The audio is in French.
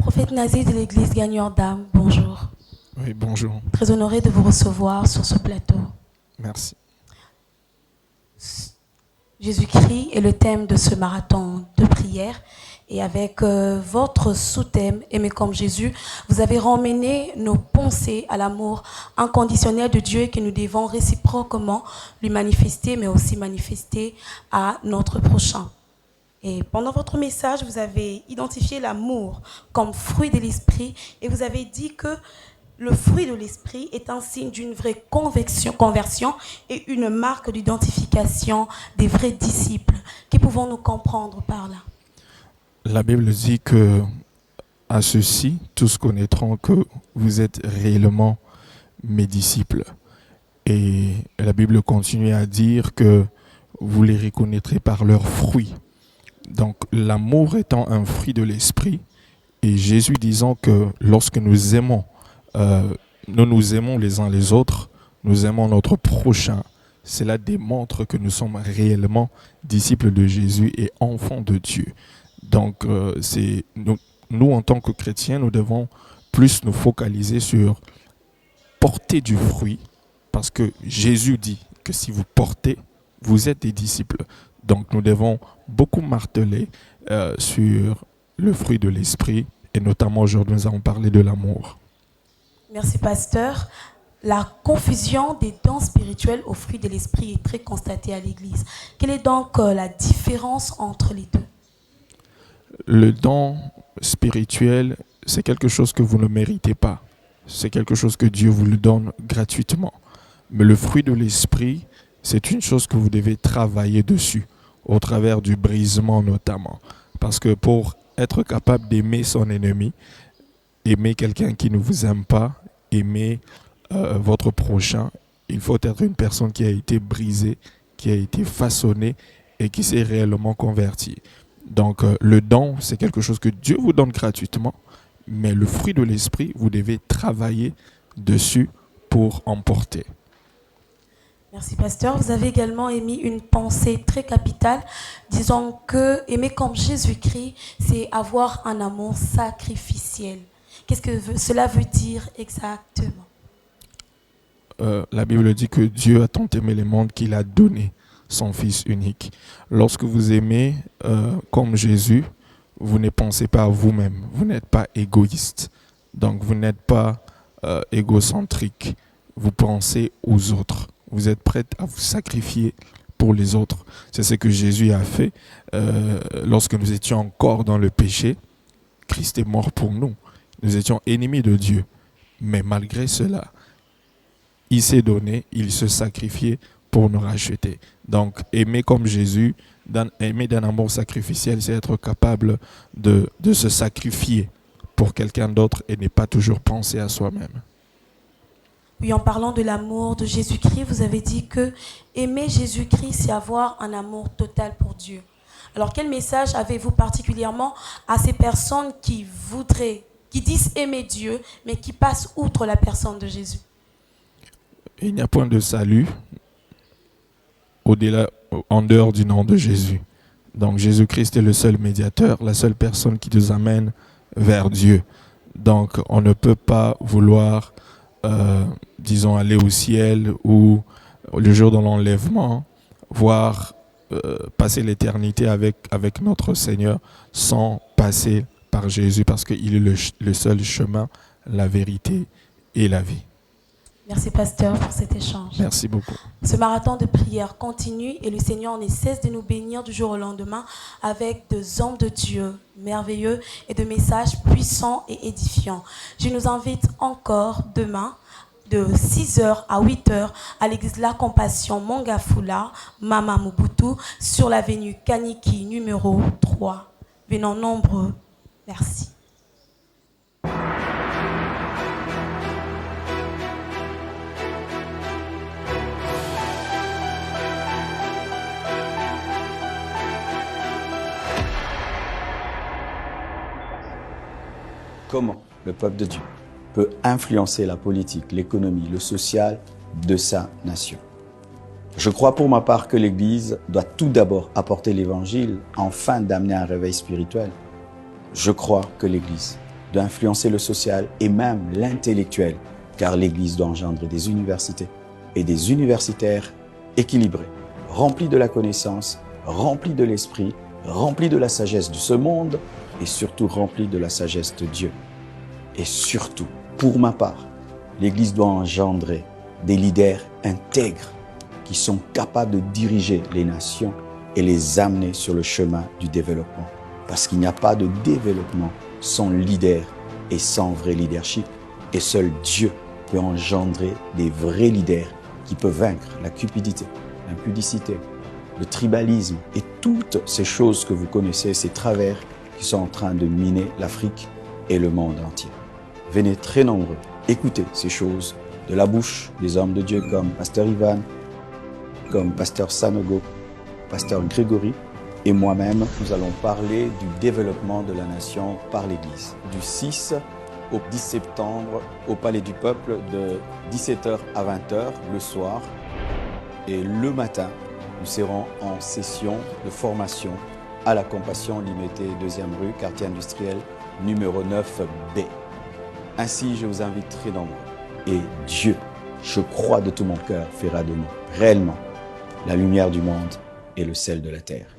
Prophète Nazir de l'église Gagneur d'âme, bonjour. Oui, bonjour. Très honoré de vous recevoir sur ce plateau. Merci. Jésus-Christ est le thème de ce marathon de prière. Et avec votre sous-thème, Aimer comme Jésus, vous avez ramené nos pensées à l'amour inconditionnel de Dieu que nous devons réciproquement lui manifester, mais aussi manifester à notre prochain. Et pendant votre message, vous avez identifié l'amour comme fruit de l'esprit et vous avez dit que le fruit de l'esprit est un signe d'une vraie conversion et une marque d'identification des vrais disciples. Que pouvons-nous comprendre par là? La Bible dit que à ceux-ci, tous connaîtront que vous êtes réellement mes disciples. Et la Bible continue à dire que vous les reconnaîtrez par leurs fruits. Donc l'amour étant un fruit de l'esprit, et Jésus disant que lorsque nous aimons, nous nous aimons les uns les autres, nous aimons notre prochain, cela démontre que nous sommes réellement disciples de Jésus et enfants de Dieu. Donc nous en tant que chrétiens, nous devons plus nous focaliser sur porter du fruit, parce que Jésus dit que si vous portez, vous êtes des disciples. Donc nous devons beaucoup marteler sur le fruit de l'esprit, et notamment aujourd'hui nous allons parler de l'amour. Merci pasteur. La confusion des dons spirituels au fruit de l'esprit est très constatée à l'Église. Quelle est donc la différence entre les deux? Le don spirituel, c'est quelque chose que vous ne méritez pas. C'est quelque chose que Dieu vous le donne gratuitement. Mais le fruit de l'esprit, c'est une chose que vous devez travailler dessus, au travers du brisement notamment. Parce que pour être capable d'aimer son ennemi, aimer quelqu'un qui ne vous aime pas, aimer votre prochain, il faut être une personne qui a été brisée, qui a été façonnée et qui s'est réellement convertie. Donc le don, c'est quelque chose que Dieu vous donne gratuitement, mais le fruit de l'esprit, vous devez travailler dessus pour en porter. Merci pasteur. Vous avez également émis une pensée très capitale, disant que aimer comme Jésus-Christ, c'est avoir un amour sacrificiel. Qu'est-ce que cela veut dire exactement? La Bible dit que Dieu a tant aimé le monde qu'il a donné son Fils unique. Lorsque vous aimez comme Jésus, vous ne pensez pas à vous-même. Vous n'êtes pas égoïste. Donc vous n'êtes pas égocentrique. Vous pensez aux autres. Vous êtes prêt à vous sacrifier pour les autres. C'est ce que Jésus a fait lorsque nous étions encore dans le péché. Christ est mort pour nous. Nous étions ennemis de Dieu. Mais malgré cela, il s'est donné, il se sacrifiait pour nous racheter. Donc, aimer comme Jésus, aimer d'un amour sacrificiel, c'est être capable de se sacrifier pour quelqu'un d'autre et ne pas toujours penser à soi-même. Oui, en parlant de l'amour de Jésus-Christ, vous avez dit que aimer Jésus-Christ, c'est avoir un amour total pour Dieu. Alors, quel message avez-vous particulièrement à ces personnes qui disent aimer Dieu, mais qui passent outre la personne de Jésus? Il n'y a point de salut en dehors du nom de Jésus. Donc Jésus-Christ est le seul médiateur, la seule personne qui nous amène vers Dieu. Donc on ne peut pas vouloir, disons, aller au ciel ou le jour de l'enlèvement, voire passer l'éternité avec notre Seigneur sans passer par Jésus, parce qu'il est le seul chemin, la vérité et la vie. Merci pasteur pour cet échange. Merci beaucoup. Ce marathon de prière continue et le Seigneur ne cesse de nous bénir du jour au lendemain avec des hommes de Dieu merveilleux et de messages puissants et édifiants. Je nous invite encore demain de 6h à 8h à l'église La Compassion Mongafula, Mama Mobutu, sur l'avenue Kaniki numéro 3. Venons nombreux. Merci. Comment le peuple de Dieu peut influencer la politique, l'économie, le social de sa nation. Je crois pour ma part que l'Église doit tout d'abord apporter l'Évangile afin d'amener un réveil spirituel. Je crois que l'Église doit influencer le social et même l'intellectuel, car l'Église doit engendrer des universités et des universitaires équilibrés, remplis de la connaissance, remplis de l'esprit, remplis de la sagesse de ce monde et surtout remplis de la sagesse de Dieu. Et surtout, pour ma part, l'Église doit engendrer des leaders intègres qui sont capables de diriger les nations et les amener sur le chemin du développement. Parce qu'il n'y a pas de développement sans leader et sans vrai leadership. Et seul Dieu peut engendrer des vrais leaders qui peuvent vaincre la cupidité, l'impudicité, le tribalisme et toutes ces choses que vous connaissez, ces travers qui sont en train de miner l'Afrique et le monde entier. Venez très nombreux écouter ces choses de la bouche des hommes de Dieu comme Pasteur Ivan, comme Pasteur Sanogo, Pasteur Grégory et moi-même. Nous allons parler du développement de la nation par l'Église. Du 6 au 10 septembre au Palais du Peuple de 17h à 20h le soir. Et le matin, nous serons en session de formation à la Compassion limitée 2e rue, quartier industriel numéro 9B. Ainsi, je vous invite très nombreux. Et Dieu, je crois de tout mon cœur, fera de nous réellement la lumière du monde et le sel de la terre.